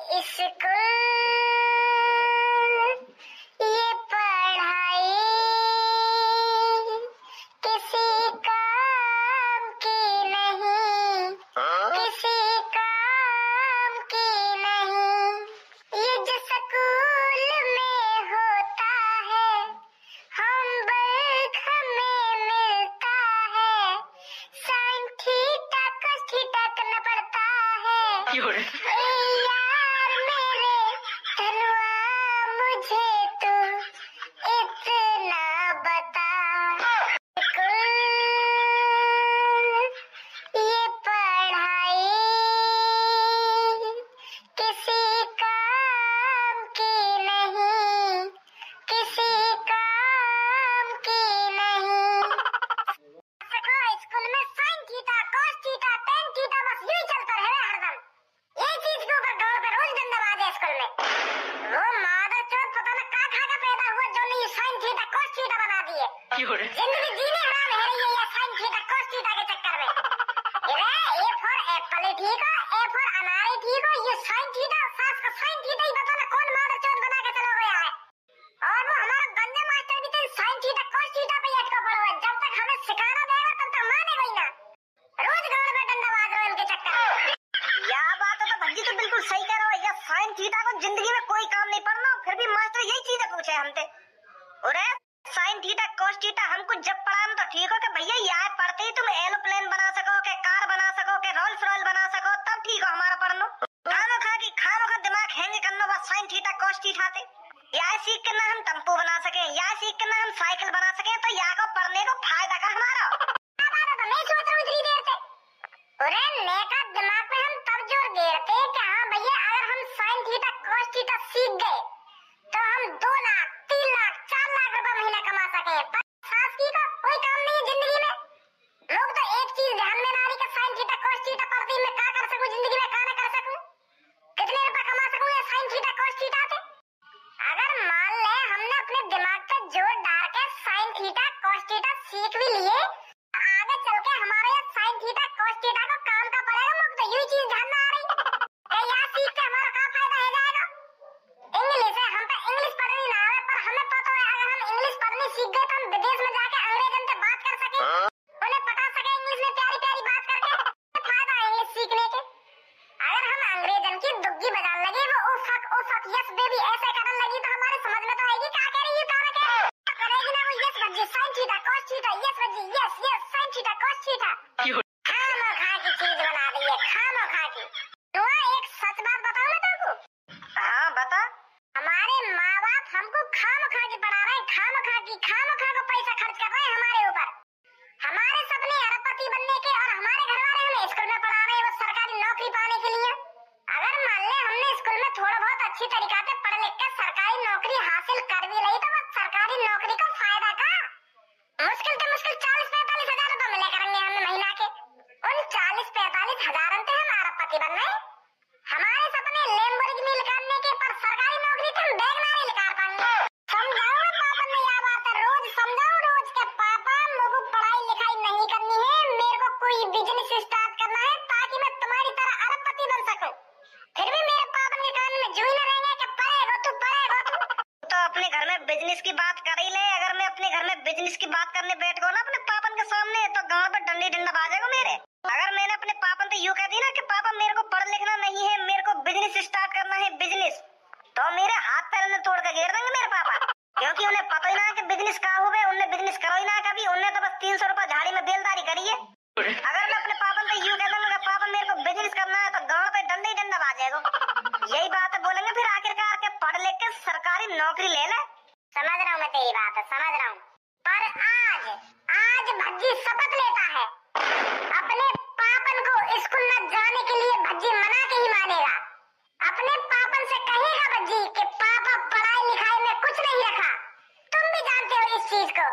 School ये पढ़ाई किसी काम की नहीं, किसी काम की नहीं। ये जो स्कूल में होता है होमवर्क हमें मिलता है, साइन थीटा कॉस थीटा करना पड़ता है। यार मेरे धनुआ मुझे तू इतना बता, स्कूल ये पढ़ाई किसी काम की नहीं, किसी काम की नहीं। स्कूल में sign theta cos theta tan theta बस यूं ही चलता रहे हरदम। ये चीज के ऊपर गाँव पे रोज डंडाबाज है स्कूल में। वो मादर चौथ पता न कहाँ खा के पैदा हुआ जो नहीं साइन थीटा कॉस थीटा बना दिए। जिंदगी जीने हराम है रही है ये साइन थीटा कॉस थीटा के चक्कर में। ए फॉर एप्पल ही ठीक हो, ए फॉर अनार ही ठीक हो, ये साइन थीटा सास का साइन थीटा ही बता ना कौन मादर चौथ बना के चला गया है। और वो हमारा गंजा मास्टर भी तो साइन थीटा कॉस थीटा पे अटका पड़ा हुआ है। जब तक हमें सिखाना देगा तब तक मानेगा ही ना। रोज गाँव में डंडाबाज रहो इनके चक्कर में। या बात है तो भज्जी तो बिल्कुल सही कह रहा हो। या साइन थीटा को जिंदगी में कोई काम नहीं पढ़ना, फिर भी मास्टर यही चीजें पूछे हमसे। अरे साइन थीटा कॉस थीटा हमको जब पढ़ाना तो ठीक हो कि भैया याद पढ़ते ही तुम एरोप्लेन बना सको, के कार बना सको, के रोल्स रॉयस बना सको, तब ठीक हो हमारा पढ़नो। खामो खा दिमाग हैंग करना बस साइन थीटा कॉस थीटा थे। या सीख के ना हम टम्पू बना सके, या सीख के ना हम साइकिल बना सके, तो या को पढ़ने को फायदा का हमारा। मैं सोच रहा हूँ इतनी देर से। अरे नेका दिमाग में हम तब जोर देते हैं कि हाँ भैया अगर हम साइन थीटा कॉस थीटा सीख गए तो हम 2 लाख 3 लाख 4 लाख रुपए महीना कमा सके। पर सास की का कोई काम नहीं है जिंदगी में। लोग तो एक चीज ध्यान में ना रही कि साइन थीटा कॉस थीटा पढ़ती मैं क्या कर सकूं जिंदगी में, क्या ना कर सकूं, कितने रुपए कमा सकूं ये साइन थीटा कॉस थीटा से। अगर मान ले हमने अपने दिमाग पे जोर डाल के साइन थीटा कॉस थीटा सीख भी लिए, आगे चल के हमारे ये साइन थीटा कॉस थीटा को काम का पड़ेगा। मुझे तो यही चीज ध्यान में आ रही है यार, सीख के हमारा क्या फायदा हो जाएगा। इंग्लिश है, हम पे इंग्लिश पढ़नी ना आवे, पर हमें पता है अगर हम इंग्लिश पढ़नी सीख गए तो हम विदेश में जाके अंग्रेजन से बात कर सके, उन्हें पता सके इंग्लिश में प्यारी प्यारी बात करके। फायदा है इंग्लिश सीखने के। अगर हम अंग्रेजन की दुग्गी बजाने लगे, वो ओ फक यस बेबी ऐसे करने लगी तो हमारे समझ में तो आएगी क्या कह रही है, क्या ना कह रही है। करेगी ना वो यस बच्ची sine theta cos theta, yes बच्ची yes yes sine theta cos theta. खामो खा की चीज बना दी है, खामो खा की। तो एक सच बात बताऊं मैं तुमको। हाँ बता। हमारे माँ बाप हमको खामो खा की पढ़ा रहे हैं, खामो खा को पैसा खर्च कर रहे हैं हमारे ऊपर। हमारे सपने अरबपति बनने के और हमारे घर वाले हमें स्कूल में पढ़ा रहे हैं वो सरकारी नौकरी पाने के लिए। अगर मान ले हमने स्कूल में थोड़ा बहुत अच्छी तरीका से पढ़ लिख कर सरकारी नौकरी हासिल कर भी ली तो बस सरकारी नौकरी का फायदा का मुश्किल से मुश्किल 40-45 हजार रुपए मिले करेंगे हमें महीना के। उन 40-45 हजार से हम अरबपति बन रहे। हमारे सपने लैम्बोर्गिनी निकालने के, पर सरकारी नौकरी तो हम बैगनारी निकाल पाएंगे। समझाओ पापा ने यह बात है, रोज समझाओ रोज के पापा मुझे पढ़ाई लिखाई नहीं करनी है, मेरे को कोई बिजनेस स्टार्ट करना है ताकि मैं तुम्हारी तरह अरबपति बन सकूं। फिर भी मेरे पापा के कान में जू ही न रहेंगे कि पढ़ेगा तू। तो अपने घर में बिजनेस की बात कर ही ले। अगर मैं अपने घर में बिजनेस की बात करने बैठ गया ना अपने पापन के सामने तो गांव में डंडी डंडा बाजेगा मेरे। अगर मैंने अपने पापन से यूं कह दी ना कि पापा मेरे को पढ़ लिखना नहीं है, मेरे को बिजनेस स्टार्ट करना है बिजनेस, तो मेरे हाथ पैर में तोड़ के गिर देंगे मेरे पापा। क्योंकि उन्हें पता ही ना कि बिजनेस क्या हुए, उन्हें बिजनेस करो ही ना कभी, उन्हें तो बस 300 रुपए झाड़ी में बेलदारी करी है। अगर मैं अपने पापन से यूं कह दूंगा कि पापा मेरे को बिजनेस करना है तो गाँव पे डंडा ही डंडा बाजेगा। यही बात है बोलेंगे फिर आखिरकार के पढ़ लिख के सरकारी नौकरी ले ले। समझ रहा हूँ मैं तेरी बात है, समझ रहा हूँ। पर आज भज्जी शपथ लेता है अपने पापन को स्कूल न जाने के लिए भज्जी मना के ही मानेगा। अपने पापन से कहेगा भज्जी कि पापा पढ़ाई लिखाई में कुछ नहीं रखा, तुम भी जानते हो इस चीज को।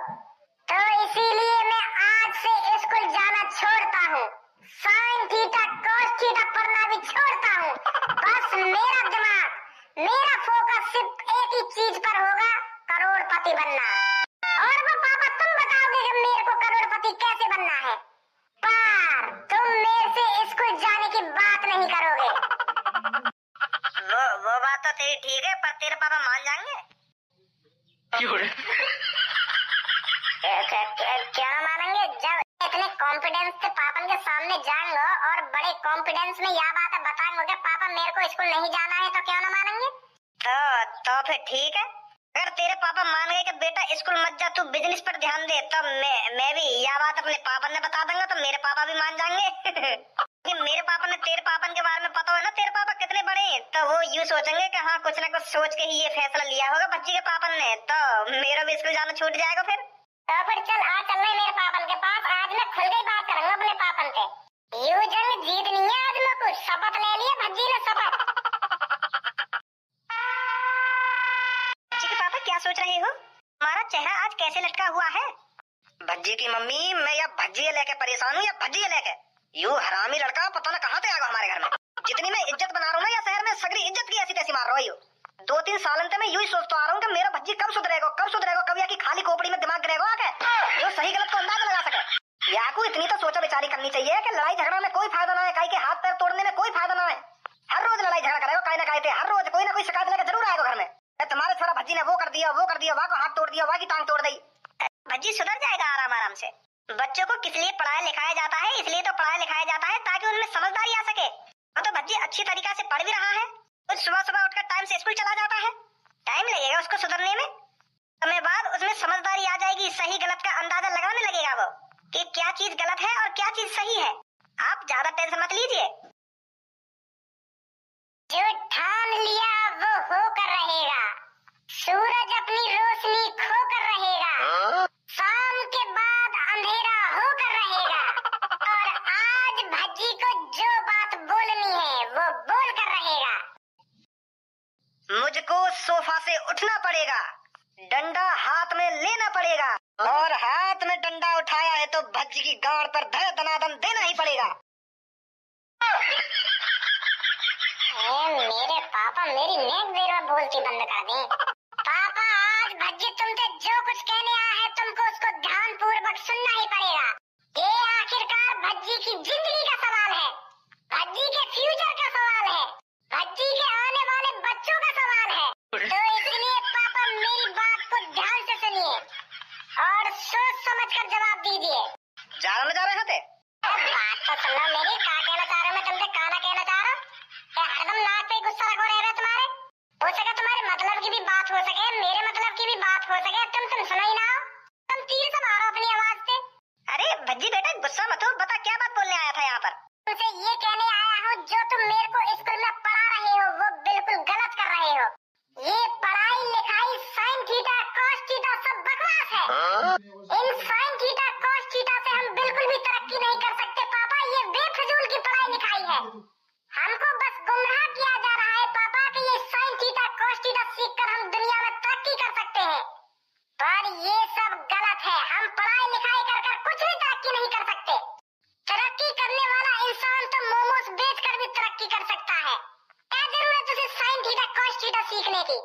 तो इसीलिए मैं आज से स्कूल जाना छोड़ता हूँ, साइन थीटा कॉस थीटा पढ़ना भी छोड़ता हूँ। बस मेरा दिमाग, मेरा फोकस सिर्फ एक ही चीज पर होगा, करोड़पति बनना। और वो पापा तुम बताओगे कि मेरे को करोड़पति कैसे बनना है, पर तुम मेरे से स्कूल जाने की बात नहीं करोगे। वो कॉन्फिडेंस से पापन के सामने जाऊंगा और बड़े कॉन्फिडेंस में यह बात बताऊंगा कि पापा मेरे को स्कूल नहीं जाना है, तो क्यों ना मानेंगे? तो फिर ठीक है। अगर तेरे पापा मान गए कि बेटा स्कूल मत जा, तू बिजनेस पर ध्यान दे, तो मैं भी यह बात अपने पापा ने बता दूंगा, तो मेरे पापा भी मान जाएंगे। कि मेरे पापा ने तेरे पापा के बारे में पता हो ना, तेरे पापा कितने बड़े हैं, तो वो यूं सोचेंगे कि हाँ कुछ ना कुछ सोच के ही ये फैसला लिया होगा बच्ची के पापा ने, तो मेरा भी स्कूल जाना छूट जाएगा फिर। तो फिर चल आ चलना मेरे पापन के पास, आज मैं खुल गई बात करूंगा अपने पापन से। यूं जंग जीतनी है आज, मैं कुछ शपथ ले लिया भज्जी ने, शपथ। बच्ची के पापा क्या सोच रहे हो? हमारा चेहरा आज कैसे लटका हुआ है? भज्जी की मम्मी, मैं या भज्जी लेके परेशान हूँ या भज्जी लेके। यू हरामी लड़का पता न कहाँ से आ गया हमारे घर में। जितनी मैं इज्जत बना रहा हूँ ना या शहर में, सगरी इज्जत की ऐसी तैसी मार रहा हूँ। 2-3 साल से मैं यूं ही सोचता आ रहा हूँ कि मेरा भज्जी कब सुधरेगा, कब या की खाली खोपड़ी में दिमाग गिरेगा आके, जो सही गलत को अंदाजा लगा सके। याकू इतनी तो सोचा विचारी करनी चाहिए कि लड़ाई झगड़ा में कोई फायदा ना है, काई के हाथ पैर तोड़ने में कोई फायदा ना है। हर रोज लड़ाई झगड़ा करेगा काई ना काई, हर रोज कोई ना कोई शिकायत लेकर जरूर आएगा घर में। तुम्हारे छोरा भज्जी ने वो कर दिया, वहाँ को हाथ तोड़ दिया, वहाँ की टांग तोड़ दी। भज्जी सुधर जाएगा आराम आराम से। बच्चों को किस लिए पढ़ाया लिखाया जाता है? इसलिए तो पढ़ाया लिखाया जाता है ताकि उनमें समझदारी आ सके। तो भज्जी अच्छी तरीका से पढ़ भी रहा है, कुछ सुबह उठकर टाइम से स्कूल चला जाता है। टाइम लगेगा उसको सुधरने में, समय बाद उसमें समझदारी आ जाएगी, सही गलत का अंदाजा लगाने लगेगा वो कि क्या चीज गलत है और क्या चीज सही है। आप ज्यादा टेंशन मत लीजिए। जो ठान लिया वो होकर रहेगा, सूरज अपनी रोशनी खोकर रहेगा, शाम के बाद अंधेरा होकर रहेगा, और आज भज्जी को जो बात बोलनी है वो बोल कर रहेगा। मुझको सोफा से उठना पड़ेगा, डंडा हाथ में लेना पड़ेगा, और हाथ में डंडा उठाया है तो भज्जी की गांड पर धड़ दनादन देना ही पड़ेगा। मेरे पापा मेरी नेक देर में बोलती बंद कर दी। पापा आज भज्जी तुमसे जो कुछ कहने आया है तुमको उसको ध्यान पूर्वक सुनना ही पड़ेगा। ये आखिरकार भज्जी की जिंदगी का सवाल है, भज्जी के फ्यूचर का सवाल है, भज्जी के आने वाले बच्चों का सवाल है। तो इसलिए पापा मेरी बात को ध्यान से सुनिए और सोच समझ कर जवाब दीजिए। जा रहे थे बात तो सुनो मेरी, क्या कहना चाह रहे हो? मैं तुमसे काना कहना चाह रहा हूँ, हरदम नाक पे गुस्सा रखो रह रहे तुम्हारे। हो सके तुम्हारे मतलब की भी बात हो सके, मेरे मतलब की भी बात हो सके, तुम सुनो ही ना हो, तुम तीर से मारो अपनी आवाज से। अरे भज्जी बेटा गुस्सा मत हो, बता क्या बात बोलने आया था यहाँ पर? तुमसे ये कहने आया हूँ जो तुम मेरे को स्कूल में पढ़ा रहे हो वो बिल्कुल गलत कर रहे हो। ये पढ़ाई लिखाई साइन थीटा कॉस थीटा सब बकवास है। इन साइन थीटा कॉस थीटा से हम बिल्कुल भी तरक्की नहीं कर सकते पापा, ये बेफजूल की पढ़ाई लिखाई है। हमको बस गुमराह किया जा रहा है पापा कि ये साइन थीटा कॉस थीटा सीखकर हम दुनिया में तरक्की कर सकते हैं, पर ये सब गलत है। हम पढ़ाई लिखाई कर कर कुछ भी तरक्की नहीं कर सकते। तरक्की करने वाला इंसान तो मोमोज बेचकर भी तरक्की कर सकता है, क्या जरूरत उसे साइन थीटा कॉस थीटा सीखने की?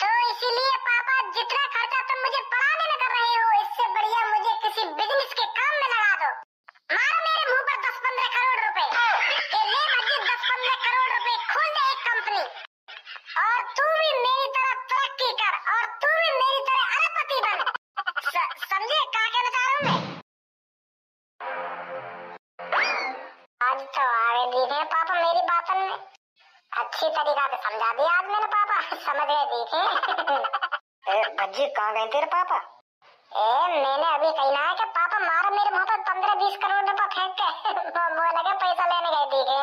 तो इसीलिए पापा जितना खर्चा तुम मुझे पढ़ाने में कर रहे हो, इससे बढ़िया मुझे किसी बिजनेस के काम में लगा दो। मारो मेरे मुंह पर 10-15 करोड़ रुपए के, ले भज्जी 10-15 करोड़ रुपए खोल दे एक कंपनी, और तू भी मेरी तरह तरक्की कर और तू भी मेरी तरह अरबपति बन। समझे क्या कहना चाह रहा हूँ मैं? आज तो आगे देखे पापा मेरी बातों में, अच्छी तरीका से समझा दिया आज मेरे पापा, समझ गए देखे। भज्जी कहाँ गए तेरे पापा? मैंने अभी कही ना है कि पापा मारो मेरे मुंह पर 15-20 करोड़ रुपए फेंक के वो लगे पैसा लेने गए देखे।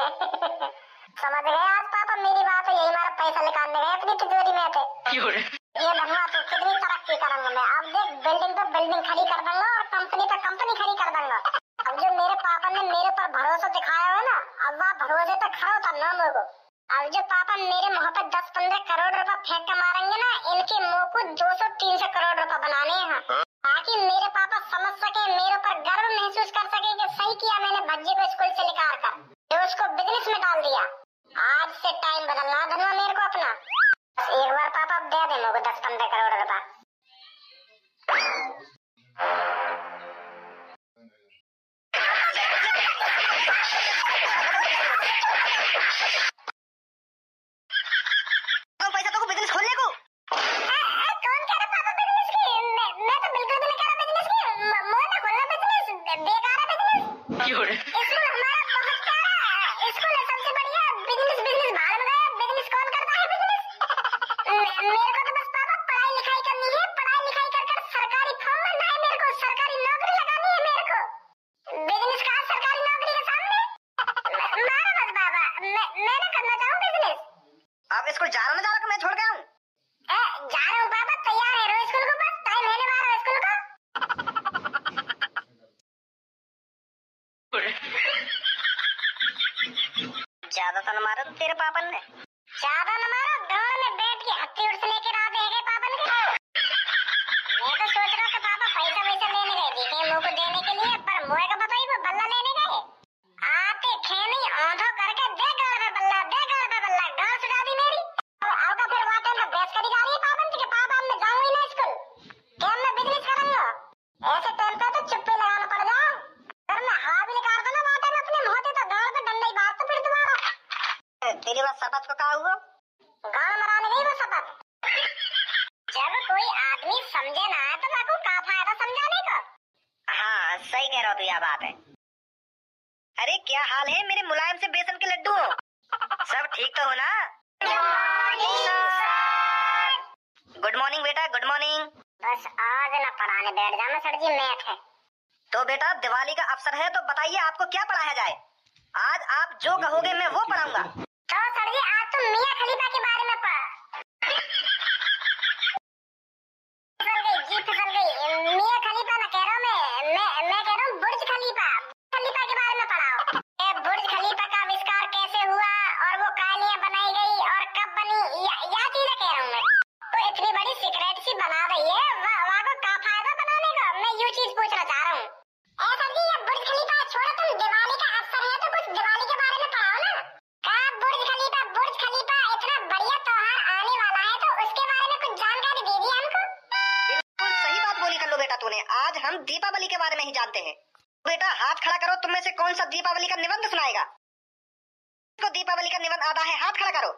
समझ गए आज पापा मेरी बात है, यही मारा पैसा निकालने गए अपनी तिजोरी में थे। ये भगवा तो कितनी तरक्की करूंगा मैं, अब देख बिल्डिंग पे बिल्डिंग खड़ी कर दूंगा और कंपनी पे कंपनी खड़ी कर दूंगा। अब जो मेरे पापा ने मेरे पर भरोसा दिखाया है ना, अब वह भरोसे पे खड़ा उतरना मेरे को। अब जो पापा मेरे मुंह पे 10-15 करोड़ रुपए फेंक के मारेंगे ना, इनके मुंह को 200-300 करोड़ रुपए बनाने हैं, ताकि मेरे पापा समझ सके, मेरे पर गर्व महसूस कर सके कि सही किया मैंने भज्जी को स्कूल से निकाल कर, जो उसको बिजनेस में डाल दिया। आज से टाइम बदलना धनवा मेरे को अपना, एक बार पापा दे दे मेरे को 10-15 करोड़ रुपए। पैसा तो बिजनेस खोलने को। कौन कह रहा पापा बिजनेस की? मैं तो बिल्कुल भी नहीं कह रहा बिजनेस की। मोना खोलना बिजनेस बेकार है बिजनेस। स्कूल हमारा बहुत प्यारा स्कूल है, सबसे बढ़िया। बिजनेस बिजनेस भाड़ में गया, बिजनेस कौन करता है बिजनेस? मेरे को तो बस पापा पढ़ाई लिखाई करनी है, पढ़ाई लिखाई कर कर सरकारी फॉर्म भरना है, मेरे को सरकारी नौकरी लगानी है मेरे को। बिजनेस का सरकारी नौकरी के सामने मारो मत बाबा, मैं ना करना चाहूँ बिजनेस। अब स्कूल जा रहा ना जा रहा, मैं छोड़ के आऊँ? जा रहा हूँ पापा, तैयार है रो स्कूल को, बस टाइम होने वाला है स्कूल का। ज्यादा तो न मारो तेरे पापा ने। ज्यादा न मारो, गाँव में बैठ के हत्ती उड़ से लेकर आते हैं पापा ने। मैं तो सोच रहा था पापा पैसा वैसा लेने गए दिखे मुँह को देने के लिए, पर मोए का पता ही वो बल्ला लेने गए। आते खेनी औंधो करके दे गाड़ पे बल्ला, दे गाड़ पे बल्ला, गाड़ सुझा दी मेरी। अब का फिर वहाँ टाइम पे बेस करी जा रही है पाबंद के पापा, मैं जाऊँ ही ना स्कूल, क्या मैं बिजनेस करूँगा? ऐसे टाइम पे तो चुप्पी लगाना पड़ जाओ। अगर मैं हवा भी निकाल दूँ ना वहाँ टाइम अपने मुँह से, तो गाड़ पे डंडा ही मार तो फिर तुम्हारा। तेरी बात शपथ को कहा हुआ? गाड़ मराने गई वो शपथ। जब कोई आदमी समझे ना तो बापू का फायदा समझाने का। हाँ सही कह रहा हो, तो यह बात है। अरे क्या हाल है मेरे मुलायम से बेसन के लड्डू? सब ठीक तो हो ना? गुड मॉर्निंग बेटा, गुड मॉर्निंग। बस आज ना पढ़ाने बैठ जाना सर जी, मैथ है। तो बेटा दिवाली का अवसर है, तो बताइए आपको क्या पढ़ाया जाए? आज आप जो कहोगे मैं वो पढ़ाऊंगा। तो सर जी आज तो मियां खलीफा के बारे में फिसल गई। मियां खलीफा ना कह रहा हूँ मैं कह रहा हूँ बुर्ज खलीफा के बारे में पढ़ाओ। बुर्ज खलीफा का आविष्कार कैसे हुआ और वो कालियां बनाई गई और कब बनी, या चीजें कह रहा हूँ मैं। तो इतनी बड़ी सीक्रेट सी बना रही है, वहाँ को क्या फायदा बनाने का? मैं यूँ चीज पूछना चाह रहा हूँ। सर जी ये बुर्ज खलीफा छोड़ो, तुम दिवाली का अवसर है तो कुछ दिवाली के बारे में पढ़ाओ ना। कहा बुर्ज खलीफा इतना बढ़िया त्योहार आने वाला है, तो उसके बारे में कुछ जानकारी दे दी हमको। बिल्कुल सही बात बोली कर लो बेटा तूने। आज हम दीपावली के बारे में ही जानते हैं। बेटा हाथ खड़ा करो, तुम में से कौन सा दीपावली का निबंध सुनाएगा? तो दीपावली का निबंध आता है, हाथ खड़ा करो।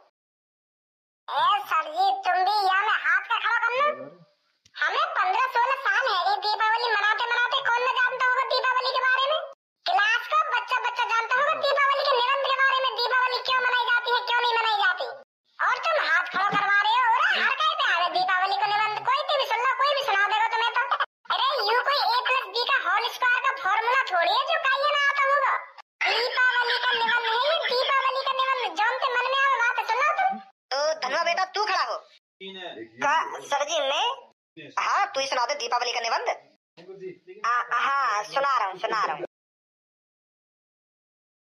सर जी तुम भी या मैं हाथ का खड़ा कर लूं? हमें 15-16 साल है ये दीपावली मनाते मनाते, कौन न जानता होगा दीपावली के बारे में? क्लास का बच्चा जानता होगा दीपावली के निबंध के बारे में, दीपावली क्यों मनाई जाती है क्यों नहीं मनाई जाती। और तुम हाथ खड़ा करवा रहे हो, हर कहीं पे आवे दीपावली का निबंध, कोई भी सुन लो, कोई भी सुना देगा तुम्हें तो। अरे यू कोई A+B का होल स्क्वायर का फॉर्मूला थोड़ी है जो कहीं ना आता होगा। दीपावली का निबंध है ये, दीपावली का निबंध, जो उनके मन में आवे बात सुनो तुम। तो धनुआ बेटा तू खड़ा हो। सर जी मैं? हाँ तू ही सुना दे दीपावली का निबंध। हाँ सुना रहा हूँ।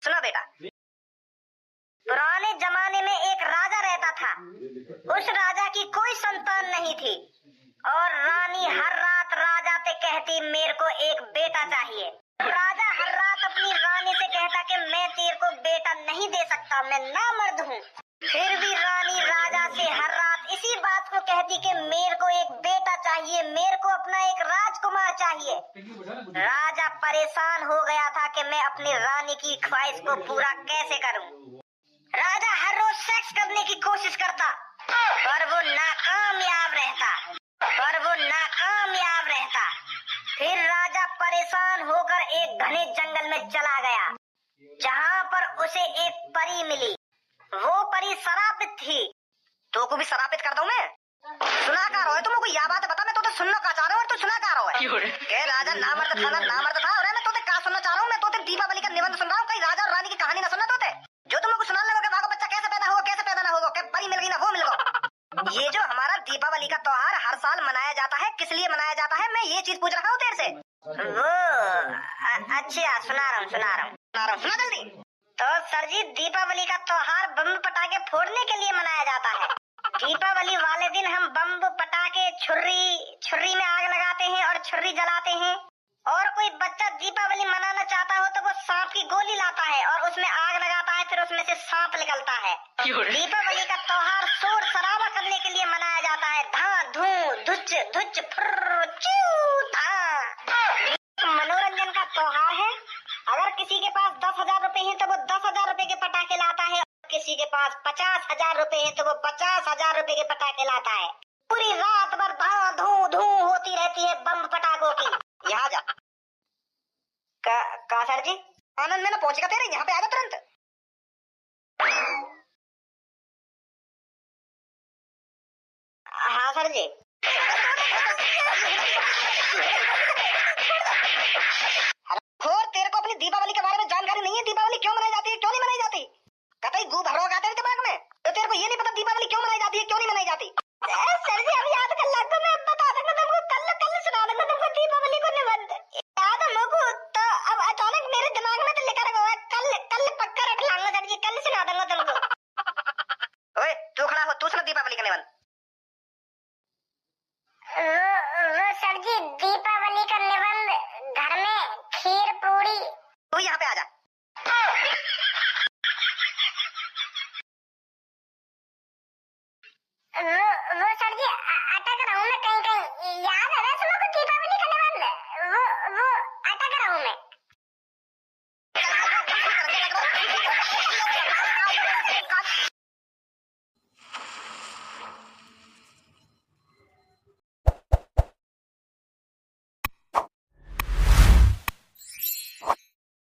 सुनो बेटा। पुराने जमाने में एक राजा रहता था। उस राजा की कोई संतान नहीं थी और रानी हर रात राजा से कहती मेरे को एक बेटा चाहिए। राजा हर रात अपनी रानी से कहता कि मैं तेरे को बेटा नहीं दे सकता, मैं नामर्द हूँ। फिर भी रानी राजा से हर रात इसी बात को कहती कि मेरे को एक बेटा चाहिए, मेरे को अपना एक राजकुमार चाहिए। राजा परेशान हो गया था कि मैं अपनी रानी की ख्वाहिश को पूरा कैसे करूं। राजा हर रोज सेक्स करने की कोशिश करता पर वो नाकामयाब रहता। फिर राजा परेशान होकर एक घने जंगल में चला गया, जहाँ पर उसे एक परी मिली। वो परी शरापित थी। तो को भी शरापित कर दूं मैं? सुना का रहा है तुमको यह बात बता, मैं तो सुनना का चाह रहा हूँ और तू सुना का रहा है के राजा नामर्द था और मैं तो का सुनना चाह रहा हूँ। मैं तो दीपावली का निबंध सुन रहा हूँ, कहीं राजा और रानी की कहानी ना सुनना। तो जो तुमको सुनाने लगोगे वाह बच्चा कैसे पैदा होगा कैसे पैदा ना होगा, क्या परी मिल गई ना वो मिल गया। ये जो हमारा दीपावली का त्योहार हर साल मनाया जाता है, किस लिए मनाया जाता है, मैं ये चीज पूछ रहा हूँ तेरे से। वो अच्छा सुना रहा हूँ सुना जल्दी। तो सर जी दीपावली का त्योहार बम पटाखे फोड़ने के लिए मनाया जाता है। दीपावली वाले दिन हम बम पटाखे छुर्री में आग लगाते हैं और छुर्री जलाते हैं। और कोई बच्चा दीपावली मनाना चाहता हो तो वो सांप की गोली लाता है और उसमें आग लगाता है, फिर उसमें से सांप निकलता है। दीपावली का त्योहार शोर शराबा करने के लिए मनाया जाता है। धां धूं धुच धुच फुर्र चू धां। मनोरंजन का त्योहार है। अगर किसी के पास 10,000 रुपए हैं तो वो 10,000 रुपए के पटाखे लाता है, किसी के पास 50,000 रुपए हैं तो वो 50,000 रुपए के पटाखे लाता है। पूरी रात भर धां धूं धूं होती रहती है बम पटाखों की। यहाँ जा का सर जी? आनंद में ना पहुंचेगा तेरे, यहाँ पे आ जा तुरंत। हाँ सर जी। और तेरे को अपनी दीपावली के बारे में जानकारी नहीं है? दीपावली क्यों मनाई जाती है, क्यों नहीं मनाई जाती? कतई गू भरो गा तेरे दिमाग में, तो तेरे को ये नहीं पता दीपावली क्यों मनाई जाती है, क्यों नहीं मनाई जाती? सर जी अब याद कर लो, मैं बता दूंगा तुमको, कल कल सुना दूंगा तुमको दीपावली को निबंध। याद है मुझको, तो अब अचानक मेरे दिमाग में तो लिखा रखा है, कल कल पक्का रख लाऊंगा सर जी, कल सुना दूंगा तुमको। ओए तू खड़ा हो, तू सुना दीपावली का निबंध। वो सर जी दीपावली का निबंध घर में खीर पूड़ी। तू यहाँ पे आ जा।